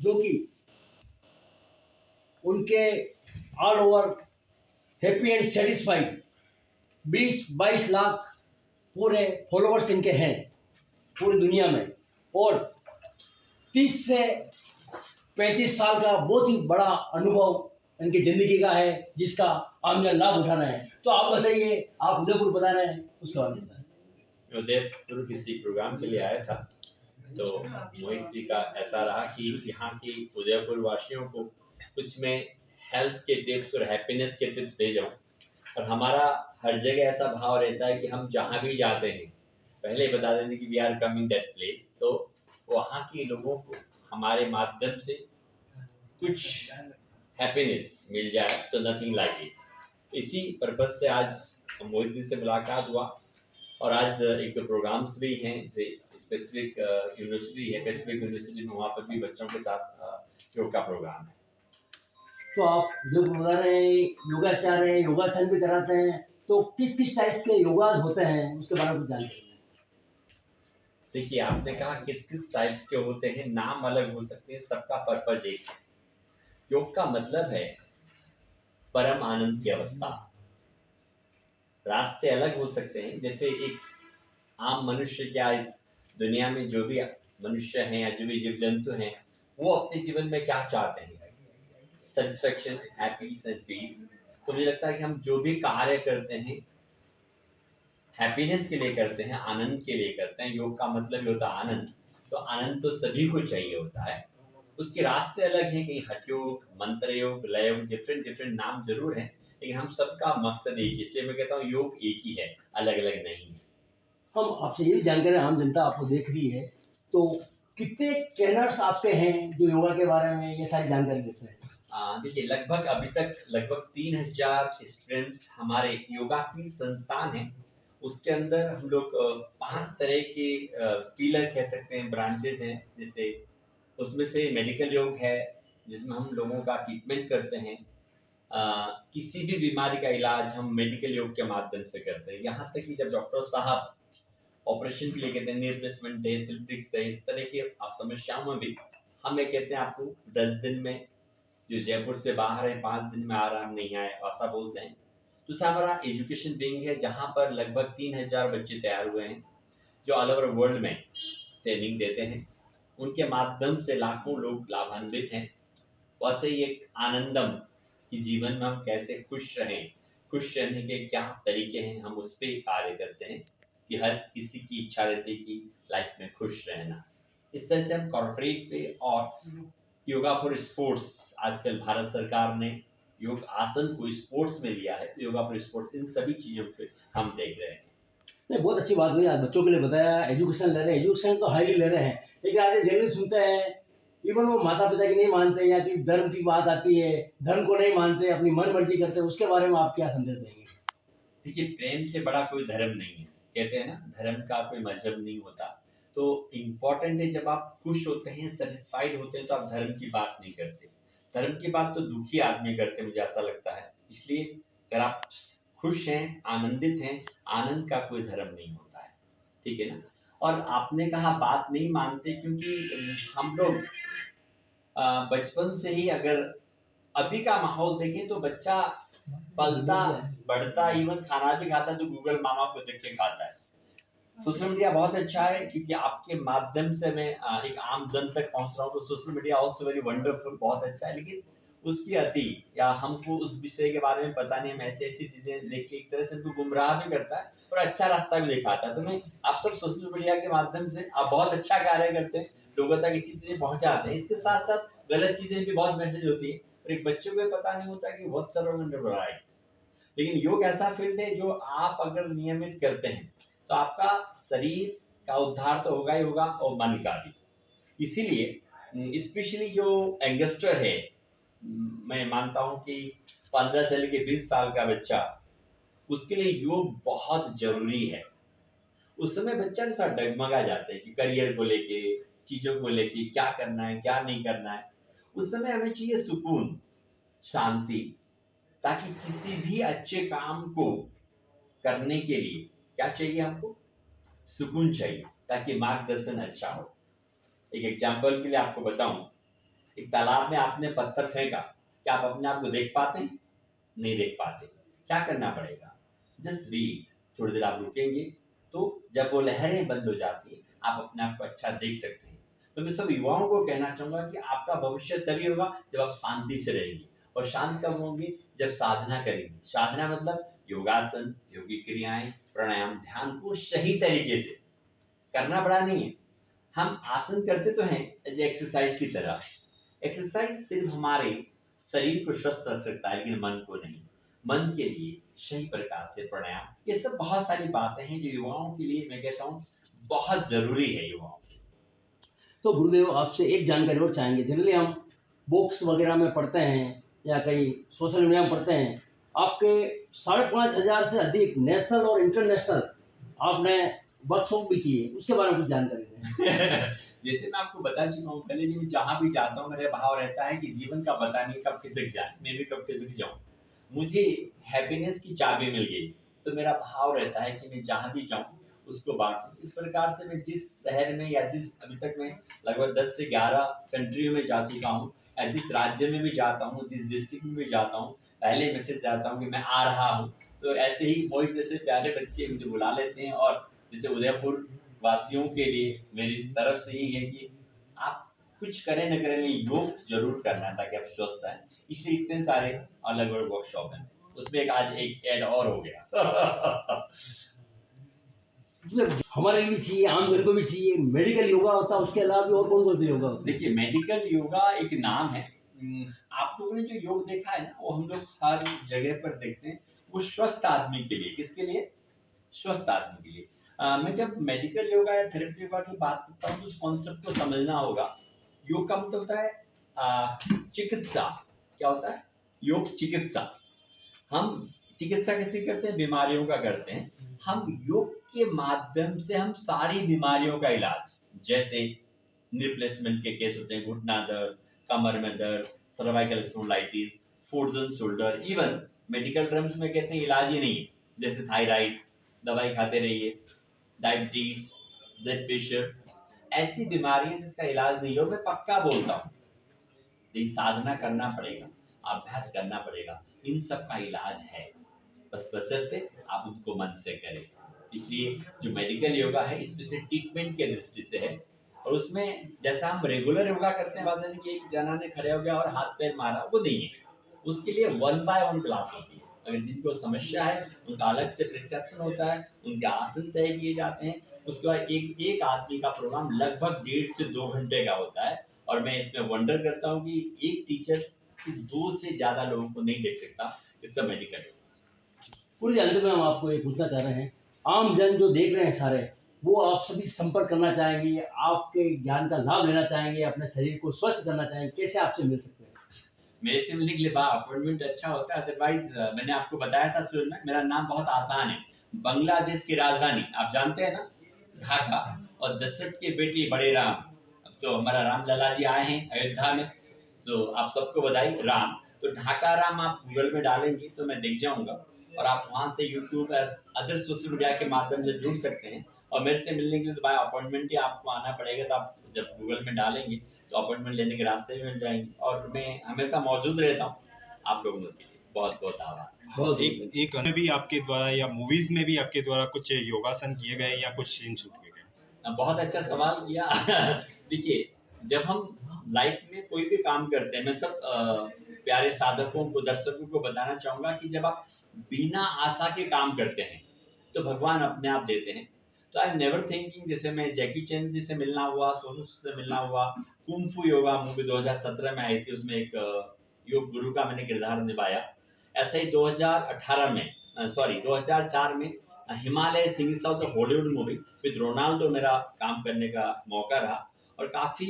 जो कि उनके all over happy and satisfied 20-22 lakh पूरे फॉलोअर्स इनके हैं पूरी दुनिया में, और 30 से 35 साल का बहुत ही बड़ा अनुभव इनकी ज़िंदगी का है, जिसका आप लाभ उठा रहे हैं। तो आप बताइए, आप उदयपुर बता रहे हैं, उसके बारे में बताएं। उदयपुर किसी प्रोग्राम के लिए आया था, तो मोहित जी का ऐसा रहा कि यहाँ की उदयपुर वासियों को कुछ मैं हेल्थ के टिप्स और हैप्पीनेस के टिप्स दे जाऊँ। और हमारा हर जगह ऐसा भाव रहता है कि हम जहाँ भी जाते हैं पहले बता देते कि we are coming that place, तो वहाँ के लोगों को हमारे माध्यम से कुछ हैप्पीनेस मिल जाए तो नथिंग लाइक इट। इसी पर्पज से आज मोहित जी से मुलाकात हुआ, और आज एक तो प्रोग्राम्स भी हैं, स्पेसिफिक यूनिवर्सिटी है, पैसिफिक यूनिवर्सिटी में, वहाँ पर भी बच्चों के साथ योग का प्रोग्राम है। तो आप जो बता रहे हैं, योगाचार्य हैं, योगासन भी कराते हैं, तो किस किस टाइप के योगास होते हैं उसके बारे में जानते हैं? देखिए, आपने कहा किस किस टाइप के होते हैं, नाम अलग हो सकते हैं, सबका पर्पज एक है। योग का मतलब है परम आनंद की अवस्था। रास्ते अलग हो सकते हैं, जैसे एक आम मनुष्य क्या इस दुनिया में जो भी मनुष्य हैं या जो भी जीव जंतु हैं, वो अपने जीवन में क्या चाहते हैं, सेटिस्फेक्शन, हैप्पीनेस एंड पीस। तो मुझे लगता है कि हम जो भी कार्य करते हैं हैप्पीनेस के लिए करते हैं, आनंद के लिए करते हैं। योग का मतलब ही होता है आनंद, तो आनंद तो सभी को चाहिए होता है। उसके रास्ते अलग हैं, कहीं हठ योग, मंत्र योग, लय योग, डिफरेंट डिफरेंट नाम जरूर हैं, लेकिन हम सबका मकसद एक ही। इसलिए मैं कहता हूँ योग एक ही है, अलग अलग नहीं है। हम आपसे ये भी जानकारी, आम जनता आपको देख रही है, तो कितने ट्रेनर्स आपके हैं जो योगा के बारे में ये सारी जानकारी देते हैं? देखिए, लगभग अभी तक लगभग 3000 स्टूडेंट्स हमारे योगा की संस्थान है। उसके अंदर हम लोग 5 तरह के पिलर कह सकते हैं, ब्रांचेस हैं। जैसे उसमें से मेडिकल योग है, जिसमें हम लोगों का ट्रीटमेंट करते हैं। किसी भी बीमारी का इलाज हम मेडिकल योग के माध्यम से करते हैं। यहाँ तक कि जब डॉक्टर साहब ऑपरेशन के लिए कहते हैं, नी रिप्लेसमेंट है, स्लिप डिस्क है, इस तरह की समस्याओं में भी हम ये कहते हैं आपको 10 दिन में, जो जयपुर से बाहर है 5 दिन में आराम नहीं आए, ऐसा बोलते हैं। दूसरा हमारा एजुकेशन विंग है, जहाँ पर लगभग 3000 बच्चे तैयार हुए हैं, जो ऑल ओवर वर्ल्ड में ट्रेनिंग देते हैं। उनके माध्यम से लाखों लोग लाभान्वित हैं। वैसे ही एक आनंदम कि जीवन में हम कैसे खुश रहें, खुश रहने के क्या तरीके हैं, हम उस पर कार्य करते हैं कि हर किसी की इच्छा रहती है कि लाइफ में खुश रहना। इस तरह से हम कॉर्पोरेट पे, और योगा फॉर स्पोर्ट्स, आजकल भारत सरकार ने योग आसन को स्पोर्ट्स में लिया है, तो योगा फॉर स्पोर्ट्स, इन सभी चीज़ों पे हम देख रहे हैं। नहीं, बहुत अच्छी बात हुई, आज बच्चों के लिए बताया, एजुकेशन ले रहे हैं, एजुकेशन तो हाईली ले रहे हैं, लेकिन आज जनरली सुनते हैं, इवन वो माता पिता की नहीं मानते, या कि धर्म की बात आती है, धर्म को नहीं मानते, अपनी मन मर्जी करते हैं, उसके बारे में आप क्या संदेश देंगे? देखिए, प्रेम से बड़ा कोई धर्म नहीं है। कहते हैं ना, धर्म का कोई मजहब नहीं होता। तो इम्पोर्टेंट है, जब आप खुश होते हैं, सेटिस्फाइड होते हैं, तो आप धर्म की बात नहीं करते। धर्म की बात तो दुखी आदमी करते, मुझे ऐसा लगता है। इसलिए अगर आप खुश हैं, आनंदित हैं, आनंद का कोई धर्म नहीं होता है, ठीक है ना। और आपने कहा बात नहीं मानते, क्योंकि हम लोग बचपन से ही, अगर अभी का माहौल देखें तो बच्चा पलता बढ़ता, इवन खाना भी खाता तो गूगल मामा को देख के खाता है। सोशल मीडिया बहुत अच्छा है, क्योंकि आपके माध्यम से मैं एक आम जन तक पहुंच रहा हूँ, तो social media also very wonderful, बहुत अच्छा है। लेकिन उसकी अति, या हमको उस विषय के बारे में पता नहीं, हम ऐसी ऐसी चीजें देख के एक तरह से हमको गुमराह भी करता है और अच्छा रास्ता भी दिखाता है। तो मैं आप सब सोशल मीडिया के माध्यम से आप बहुत अच्छा कार्य करते हैं, लोगों तक अच्छी चीजें पहुंचाते हैं। इसके साथ साथ गलत चीजें भी बहुत मैसेज होती है, और एक बच्चे को पता नहीं होता कि बहुत सर्वगुण। लेकिन योग ऐसा फील्ड है जो आप अगर नियमित करते हैं तो आपका शरीर का उद्धार तो होगा ही होगा, और मन का भी। इसीलिए स्पेशली जो यंगस्टर है, मैं मानता हूं कि 15 से लेकर 20 साल का बच्चा, उसके लिए योग बहुत जरूरी है। उस समय बच्चा थोड़ा डगमगा जाता है कि करियर को लेके, चीजों को लेके, क्या करना है क्या नहीं करना है। उस समय हमें चाहिए सुकून, शांति, ताकि किसी भी अच्छे काम को करने के लिए क्या चाहिए हमको, सुकून चाहिए, ताकि मार्गदर्शन अच्छा हो। एक एग्जाम्पल के लिए आपको बताऊं, एक तालाब में आपने पत्थर फेंका, क्या आप अपने आप को देख पाते हैं? नहीं देख पाते। क्या करना पड़ेगा? जस्ट वेट, थोड़ी देर आप रुकेंगे, तो जब वो लहरें बंद हो जाती हैं, आप अपने आप को अच्छा देख सकते हैं। तो मैं सब युवाओं को कहना चाहूँगा कि आपका भविष्य तभी होगा जब आप शांति से रहेंगे, और शांत कब होंगे? जब साधना करेंगे। साधना मतलब योगासन, योगिक क्रियाएँ, प्राणायाम, ध्यान को सही तरीके से करना बड़ा नहीं है। हम आसन करते तो हैं एज एक्सरसाइज की तरह। एक्सरसाइज सिर्फ हमारे शरीर को स्वस्थ रख सकता है, लेकिन मन को नहीं। मन के लिए सही प्रकार से प्राणायाम, ये सब बहुत सारी बातें हैं जो युवाओं के लिए मैं कहता हूँ बहुत जरूरी है युवाओं के लिए। तो गुरुदेव आपसे एक जानकारी और चाहेंगे। जनरली हम बुक्स वगैरह में पढ़ते हैं या कहीं सोशल मीडिया में पढ़ते हैं, आपके 5,500 से अधिक नेशनल और इंटरनेशनल आपने वर्कशॉप भी किए, उसके बारे में कुछ जानकारी दें। जैसे मैं आपको बता चुका हूँ पहले, कि मैं जहाँ भी जाता हूँ मेरा भाव रहता है कि जीवन का पता नहीं कब खिसक जाए, मैं भी कब खिसक जाऊँ। मुझे हैप्पीनेस की चाबी मिल गई, तो मेरा भाव रहता है कि मैं जहाँ भी जाऊँ उसको बांटूँ। इस प्रकार से मैं जिस शहर में, या जिस अभी तक मैं लगभग 10 से 11 कंट्रियों में जा चुका हूँ, या जिस राज्य में भी जाता हूँ, जिस डिस्ट्रिक्ट में भी जाता हूँ, पहले मैसेज जाता हूँ कि मैं आ रहा हूँ। तो ऐसे ही मोहित जैसे प्यारे बच्चे मुझे बुला लेते हैं, और जैसे उदयपुर वासियों के लिए मेरी तरफ से यही है कि आप कुछ करें न करें, लेकिन योग जरूर करना है ताकि आप स्वस्थ रहें। इसलिए इतने सारे अलग अलग वर्कशॉप हैं, उसमें एक आज एक ऐड और हो गया। मतलब हमारे लिए भी चाहिए, आम जन को भी चाहिए। मेडिकल योगा होता है, उसके अलावा भी और कौन-कौन से योगा होते हैं? देखिए, मेडिकल योगा एक नाम है। आप लोगों ने जो योग देखा है ना, वो हम लोग हर जगह पर देखते हैं। वो स्वस्थ आदमी के लिए, किसके लिए? स्वस्थ आदमी के लिए। मैं जब मेडिकल योगा या थेरेपी योगा की बात करता हूँ, तो उस कॉन्सेप्ट को समझना होगा। योग का मतलब होता है चिकित्सा। क्या होता है? योग चिकित्सा। हम चिकित्सा कैसे करते हैं? बीमारियों का करते हैं। हम योग के माध्यम से हम सारी बीमारियों का इलाज, जैसे रिप्लेसमेंट के केस होते हैं, घुटना दर्द, कमर में दर्द, cervical spondylitis, frozen shoulder, even medical terms में कहते हैं इलाज ही नहीं है, जैसे थायराइड, दवाई खाते रहिए, डायबिटीज, ब्लड प्रेशर, ऐसी बीमारियां जिसका इलाज नहीं हो, मैं पक्का बोलता हूँ, लेकिन साधना करना पड़ेगा, अभ्यास करना पड़ेगा, इन सब का इलाज है, बस बशर्ते आप उनको मन से करें। इसलिए जो मेडिकल योगा है स्पेशली ट्रीटमेंट के दृष्टि से है, और उसमें जैसा हम रेगुलर योगा करते हैं, वैसे नहीं कि एक जना ने खड़े हो गया और हाथ पैर मारा, वो नहीं है। उसके लिए 1 बाय 1 क्लास होती है। अगर जिनको समस्या है उनका अलग से प्रिस्क्रिप्शन होता है, उनके आसन तय किए जाते हैं। उसके बाद एक एक आदमी का प्रोग्राम लगभग 1.5 से 2 घंटे का होता है, और मैं इसमें वंडर करता हूँ कि एक टीचर सिर्फ 2 से ज्यादा लोगों को नहीं देख सकता। It's a medical. पूरी अंत में हम आपको ये पूछना चाह रहे हैं, आम जन जो देख रहे हैं सारे, वो आप सभी संपर्क करना चाहेंगे, आपके ज्ञान का लाभ लेना चाहेंगे, अपने शरीर को स्वस्थ करना चाहेंगे, कैसे आपसे मिल सकते हैं? मेरे से मिलने के लिए अपॉइंटमेंट अच्छा होता है, अदरवाइज मैंने आपको बताया था शुरू में, मेरा नाम बहुत आसान है। बांग्लादेश की राजधानी आप जानते हैं ना, ढाका, और दशरथ के बेटे बड़े राम। अब तो हमारा राम लला जी आए हैं अयोध्या में, तो आप सबको बधाई। राम, तो ढाका राम आप गूगल में डालेंगे तो मैं दिख जाऊंगा, और आप वहां से यूट्यूब और अदर सोशल मीडिया के माध्यम से जुड़ सकते हैं। और मेरे से मिलने के लिए तो बाय अपॉइंटमेंट ही आपको आना पड़ेगा, तो आप जब गूगल में डालेंगे तो अपॉइंटमेंट लेने के रास्ते भी मिल जाएंगे, और मैं हमेशा मौजूद रहता हूँ आप लोगों के लिए। बहुत बहुत आभार। बहुत एक एक अन्य भी आपके द्वारा या मूवीज में भी आपके द्वारा कुछ योगासन किए गए या कुछ सीन शूट किए गए? बहुत अच्छा सवाल किया। देखिए, जब हम लाइफ में कोई भी काम करते हैं, मैं सब प्यारे साधकों को, दर्शकों को बताना चाहूंगा कि जब आप बिना आशा के काम करते हैं तो भगवान अपने आप देते हैं। तो आई नेवर थिंकिंग, जैसे मैं जैकी चैन जी से मिलना हुआ, सोनू सूद से मिलना हुआ, कुंफू योगा मूवी 2017 में आई थी, उसमें एक योग गुरु का मैंने किरदार निभाया। ऐसे ही 2018 में, सॉरी 2004 में Himalaya Singh south Hollywood movie with Ronaldo मेरा काम करने का मौका रहा, और काफ़ी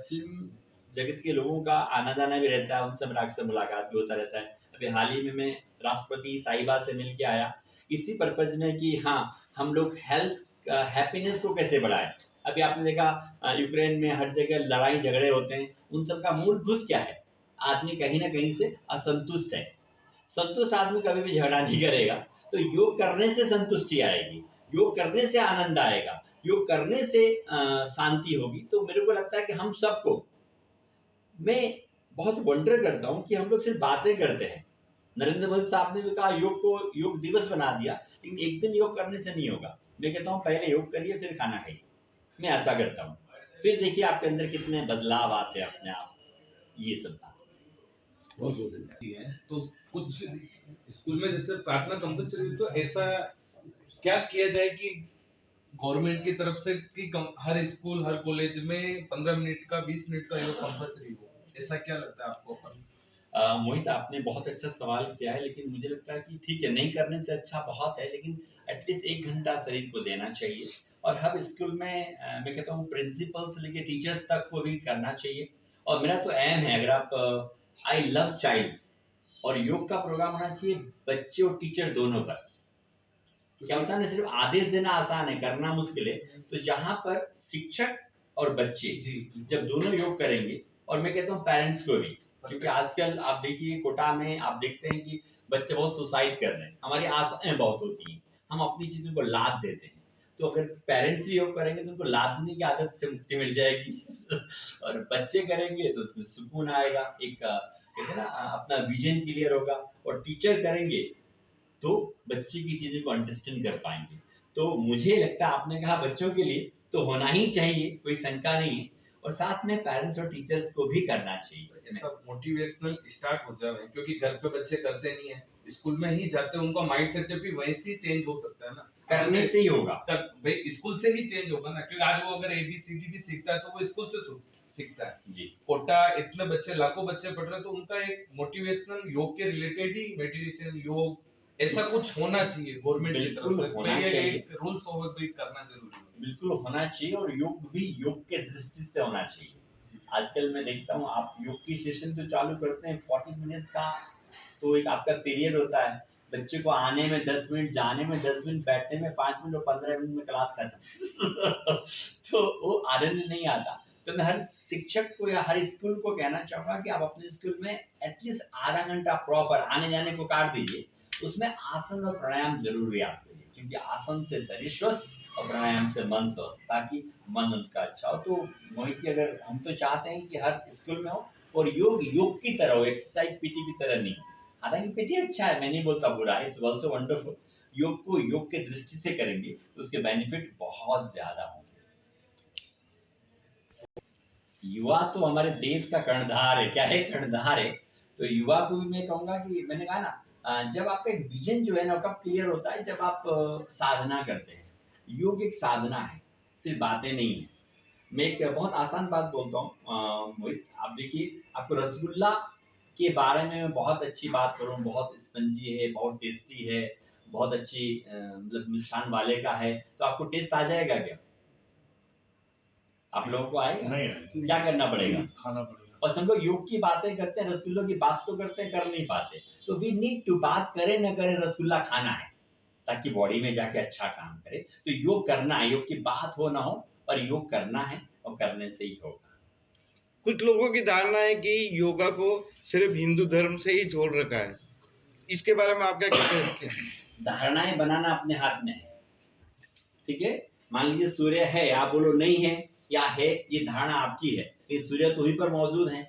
फिल्म जगत के लोगों का आना जाना भी रहता है, उनसे मेरा अक्सर मुलाकात भी होता रहता है। अभी हाल ही में मैं राष्ट्रपति साहिबा से मिल के आया, इसी पर्पज में कि हाँ, हम लोग हेल्थ हैप्पीनेस को कैसे बढ़ाएं। अभी आपने देखा यूक्रेन में हर जगह लड़ाई झगड़े होते हैं, उन सब का मूलभूत क्या है? आदमी कहीं ना कहीं से असंतुष्ट है। संतुष्ट आदमी कभी भी झगड़ा नहीं करेगा। तो योग करने से संतुष्टि आएगी, योग करने से आनंद आएगा, योग करने से शांति होगी। तो मेरे को लगता है कि हम सबको मैं बहुत वंडर करता हूँ कि हम लोग सिर्फ बातें करते हैं। नरेंद्र मोदी साहब ने भी कहा योग को योग दिवस बना दिया, लेकिन एक दिन योग करने से नहीं होगा। मैं कहता हूँ पहले योग करिए फिर खाना खाइए। मैं ऐसा करता हूँ, फिर देखिए आपके अंदर कितने बदलाव आते हैं अपने आप। ये सब बात बहुत बहुत धन्यवाद। होती है। तो कुछ स्कूल में जैसे प्रार्थना कंपलसरी हुई, तो ऐसा क्या किया जाए कि गवर्नमेंट की तरफ से कि हर स्कूल हर कॉलेज में 15 मिनट का 20 मिनट का योग कंपलसरी हो, ऐसा क्या लगता है आपको? मोहित आपने बहुत अच्छा सवाल किया है, लेकिन मुझे लगता है कि ठीक है नहीं करने से अच्छा बहुत है, लेकिन एटलीस्ट 1 घंटा शरीर को देना चाहिए। और हर स्कूल में मैं कहता हूँ प्रिंसिपल से लेके टीचर्स तक को भी करना चाहिए। और मेरा तो एम है, अगर आप आई लव चाइल्ड, और योग का प्रोग्राम होना चाहिए बच्चे और टीचर दोनों पर। क्या होता है ना, सिर्फ आदेश देना आसान है, करना मुश्किल है। तो जहाँ पर शिक्षक और बच्चे जी जब दोनों योग करेंगे, और मैं कहता हूँ पेरेंट्स को भी, क्योंकि आजकल आप देखिए कोटा में आप देखते हैं कि बच्चे बहुत सुसाइड कर रहे हैं। हमारी आशाएं बहुत होती हैं, हम अपनी चीजों को लाद देते हैं। तो अगर पेरेंट्स भी योग करेंगे तो उनको लादने की आदत से मुक्ति मिल जाएगी और बच्चे करेंगे तो उसमें सुकून आएगा, एक कहते हैं ना अपना विजन क्लियर होगा। और टीचर करेंगे तो बच्चे की चीज़ों को अंडरस्टैंड कर पाएँगे। तो मुझे लगता है आपने कहा बच्चों के लिए तो होना ही चाहिए, कोई शंका नहीं है, और साथ में पेरेंट्स और टीचर्स को भी करना चाहिए। सब मोटिवेशनल स्टार्ट हो जाए, क्योंकि घर पे बच्चे करते नहीं है, स्कूल में ही जाते हैं, उनका माइंड सेटअप भी वैसे ही चेंज हो सकता है ना, करने से ही होगा। तब भाई स्कूल से ही चेंज होगा ना, क्योंकि आज वो अगर ABCD भी सीखता है तो वो स्कूल से सीखता है। जी। कोटा इतने बच्चे लाखों बच्चे पढ़ रहे हैं, तो उनका एक मोटिवेशनल योग के रिलेटेड ही मेडिटेशन योग ऐसा कुछ होना चाहिए गवर्नमेंट की तरफ से। होना ये चाहिए। एक रूल्स ओवर करना जरूरी है। बिल्कुल होना चाहिए, और योग भी योग के दृष्टि से होना चाहिए। आजकल मैं देखता हूँ आप योग की सेशन तो चालू करते हैं 40 मिनट्स का, तो एक आपका पीरियड होता है, बच्चे को आने में 10 मिनट, जाने में 10 मिनट, बैठने में 5 मिनट और 15 मिनट में क्लास खत्म तो वो आनंद नहीं आता। तो मैं हर शिक्षक को या हर स्कूल को कहना चाहूंगा कि आप अपने स्कूल में एटलीस्ट आधा घंटा प्रॉपर आने जाने को काट दीजिए, उसमें आसन और प्राणायाम जरूर याद करिए, क्योंकि आसन से शरीर स्वस्थ और प्राणायाम से मन स्वस्थ, ताकि मन उनका अच्छा हो। तो मोहित जी, अगर हम तो चाहते हैं कि हर स्कूल में हो, और योग योग की तरह हो, एक्सरसाइज पीटी की तरह नहीं। हालांकि पीटी अच्छा है, मैं नहीं बोलता बुरा है, इट्स आल्सो वंडरफुल। योग को योग के दृष्टि से करेंगे तो उसके बेनिफिट बहुत ज्यादा होंगे। युवा तो हमारे देश का कर्णधार है। क्या है? कर्णधार है। तो युवा को भी मैं कहूंगा कि मैंने कहा ना, जब आपका एक विजन जो है ना कब क्लियर होता है, जब आप साधना करते हैं। योग एक साधना है, सिर्फ बातें नहीं है। मैं एक बहुत आसान बात बोलता हूँ मोहित, आप देखिए, आपको रसगुल्ला के बारे में मैं बहुत अच्छी बात करूँ, बहुत स्पंजी है, बहुत टेस्टी है, बहुत अच्छी मतलब मिष्ठान वाले का है, तो आपको टेस्ट आ जाएगा क्या? आप लोगों को आएगा? नहीं आएगा। क्या करना पड़ेगा? खाना पड़ेगा। और हम लोग योग की बातें करते हैं, रसगुल्लों की बात तो करते हैं, कर नहीं पाते। तो वी नीड टू, बात करें न करें, रसगुल्ला खाना है ताकि बॉडी में जाके अच्छा काम करे। तो योग करना है, योग की बात हो ना हो, पर योग करना है, और करने से ही होगा। कुछ लोगों की धारणा है कि योगा को सिर्फ हिंदू धर्म से ही जोड़ रखा है, इसके बारे में आप क्या कहते हैं? धारणाएं बनाना अपने हाथ में है, ठीक है? मान लीजिए सूर्य है, आप बोलो नहीं है या है, ये धारणा आपकी है, तो सूर्य तो वहीं पर मौजूद है।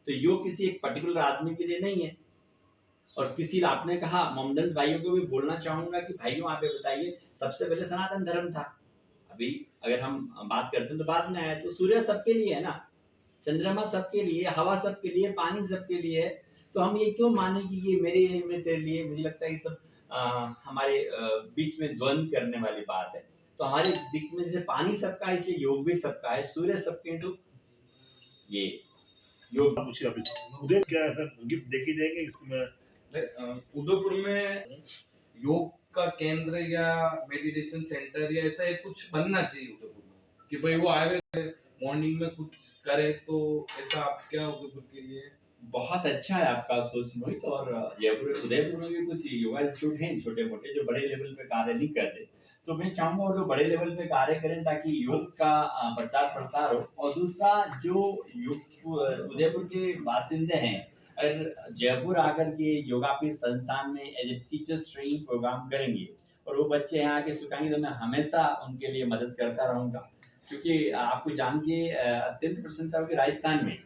तो योग किसी एक पर्टिकुलर आदमी के लिए नहीं है। और किसी आपने कहा, मोहम्मदन भाइयों को भी बोलना चाहूंगा कि भाइयों आप ये बताइए, सबसे पहले सनातन धर्म था, अभी अगर हम बात करते हैं तो बाद में आया। तो सूर्य सबके लिए है ना, चंद्रमा सबके लिए, हवा सबके लिए, पानी सबके लिए है। तो हम ये क्यों माने कि ये मेरे लिए, मैं तेरे लिए? मुझे लगता है ये सब हमारे बीच में द्वंद करने वाली बात है। तो हमारे दिख में जैसे पानी सबका है, इसलिए योग भी सबका है, सूर्य सबके हैं, तो ये योग। पूछिए अभी उदय क्या ऐसा गिफ्ट देखी जाएगी इसमें? उदयपुर में योग का केंद्र या मेडिटेशन सेंटर या ऐसा एक कुछ बनना चाहिए उदयपुर में, कि भाई वो आए मॉर्निंग में कुछ करे, तो ऐसा आप क्या उदयपुर के लिए? बहुत अच्छा है आपका सोच मोहित। और जयपुर, उदयपुर में भी कुछ योगा इंस्टीट्यूट हैं छोटे मोटे, जो बड़े लेवल पे कार्य नहीं करते। तो मैं चाहूंगा वो लोग बड़े लेवल पे कार्य करें, ताकि योग का प्रचार प्रसार हो। और दूसरा, जो योग उदयपुर के बासिंदे हैं, अगर जयपुर आकर के योगापीठ संस्थान में as a teachers training program करेंगे, और वो बच्चे यहाँ आके सिखाएंगे, तो मैं हमेशा उनके लिए मदद करता रहूंगा। क्योंकि आपको जान के अत्यंत प्रसन्नता होगी, राजस्थान में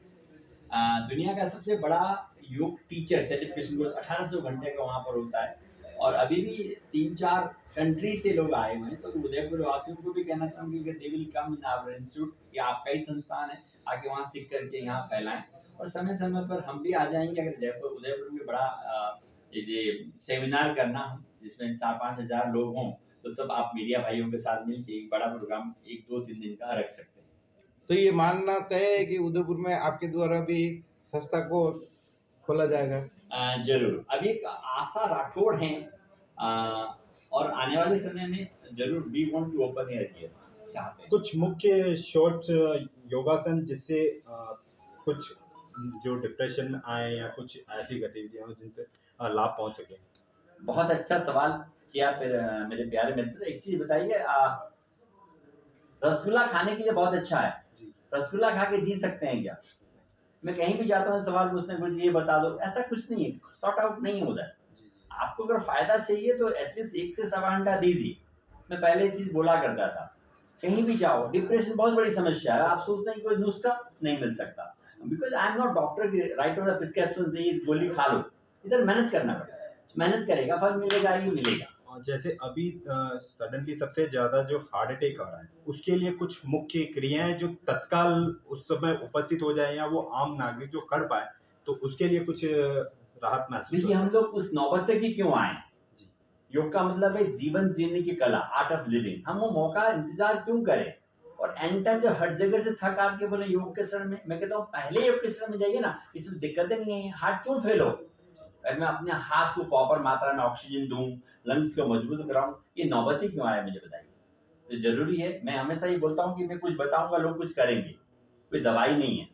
दुनिया का सबसे बड़ा योग टीचर सर्टिफिकेशन कोर्स 1800 घंटे का वहाँ पर होता है, और अभी भी 3-4 कंट्री से लोग आए हुए हैं। तो उदयपुर वासियों को भी कहना चाहूँगी कि they will come in our institute, ये आपका ही संस्थान है, आके वहाँ सीख करके यहाँ फैलाएं। और समय समय पर हम भी आ जाएंगे, अगर जयपुर उदयपुर में बड़ा ये सेमिनार करना हम, जिसमें 4-5 हज़ार लोग हों, तो सब आप मीडिया भाइयों के साथ मिलकर एक बड़ा प्रोग्राम 1-2-3 दिन का रख सकते हैं। तो ये मानना तय है कि उदयपुर में आपके द्वारा भी संस्था को खोला जाएगा। जरूर, अभी एक आशा राठौड़ हैं, और आने वाले समय में जरूर we want to open air here, चाहते हैं। कुछ मुख्य शॉर्ट योगासन जिससे कुछ जो डिप्रेशन में आए या कुछ ऐसी गतिविधियां हो जिनसे लाभ पहुंच सके। बहुत अच्छा सवाल किया फिर मेरे प्यारे मित्र। एक चीज बताइए, रसगुल्ला खाने के लिए बहुत अच्छा है, रसगुल्ला खा के जी सकते हैं क्या? मैं कहीं भी जाता हूँ सवाल पूछते हैं कुछ ये बता दो, ऐसा कुछ नहीं है, सॉर्ट आउट नहीं है उधर। आपको अगर फायदा चाहिए तो एटलीस्ट 1 से सवा घंटा दीजिए। मैं पहले ये चीज बोला करता था, कहीं भी जाओ, डिप्रेशन बहुत बड़ी समस्या है, आप सोचते हैं कि कोई नुस्खा नहीं मिल सकता, because I am not doctor की राइट ऑन द प्रिस्क्रिप्शन से ये गोली खा लो। इधर मेहनत करना पड़ेगा, मेहनत करेगा फल मिलेगा ही मिलेगा। और जैसे अभी सडनली सबसे ज्यादा जो हार्ट अटैक आ रहा है, उसके लिए कुछ मुख्य क्रियाएं जो तत्काल उस समय उपस्थित हो जाए या वो आम नागरिक जो कर पाए, तो उसके लिए कुछ राहत महसूस देखिए, हम लोग उस नौबत तक ही क्यों आए? जी। योग का मतलब है जीवन जीने की कला, आर्ट ऑफ लिविंग। हम वो मौका इंतजार क्यों करें? और एंड टाइम जब हर जगह से थक हार के बोले योग के शरण में, मैं कहता हूँ पहले योग के शरण में जाइए ना, इसमें दिक्कतें नहीं है। हार्ट क्यों फेल हो? अगर मैं अपने हाथ को प्रॉपर मात्रा में ऑक्सीजन दूं, लंग्स को मजबूत कराऊं, ये नौबत ही क्यों आया मुझे बताइए? तो जरूरी है, मैं हमेशा ये बोलता हूँ कि मैं कुछ बताऊंगा लोग कुछ करेंगे, कोई दवाई नहीं है।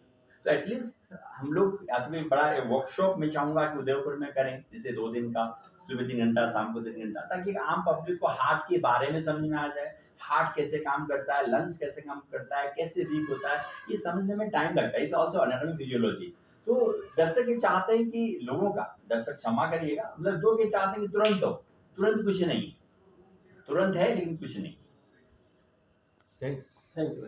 तो एटलीस्ट हम लोग या तो एक बड़ा वर्कशॉप में चाहूंगा कि उदयपुर में करें, जैसे 2 दिन का, सुबह 3 घंटा, शाम को 3 घंटा, ताकि आम पब्लिक को हार्ट के बारे में समझ में आ जाए, हार्ट कैसे काम करता है, लंग्स कैसे काम करता है, कैसे वीक होता है, ये समझने में टाइम लगता है। It's also anatomy physiology. तो दर्शक ये चाहते हैं कि लोगों का, दर्शक क्षमा करिएगा, मतलब लोग ये चाहते हैं कि तुरंत हो, तुरंत कुछ नहीं, तुरंत है लेकिन कुछ नहीं। Thank thank you.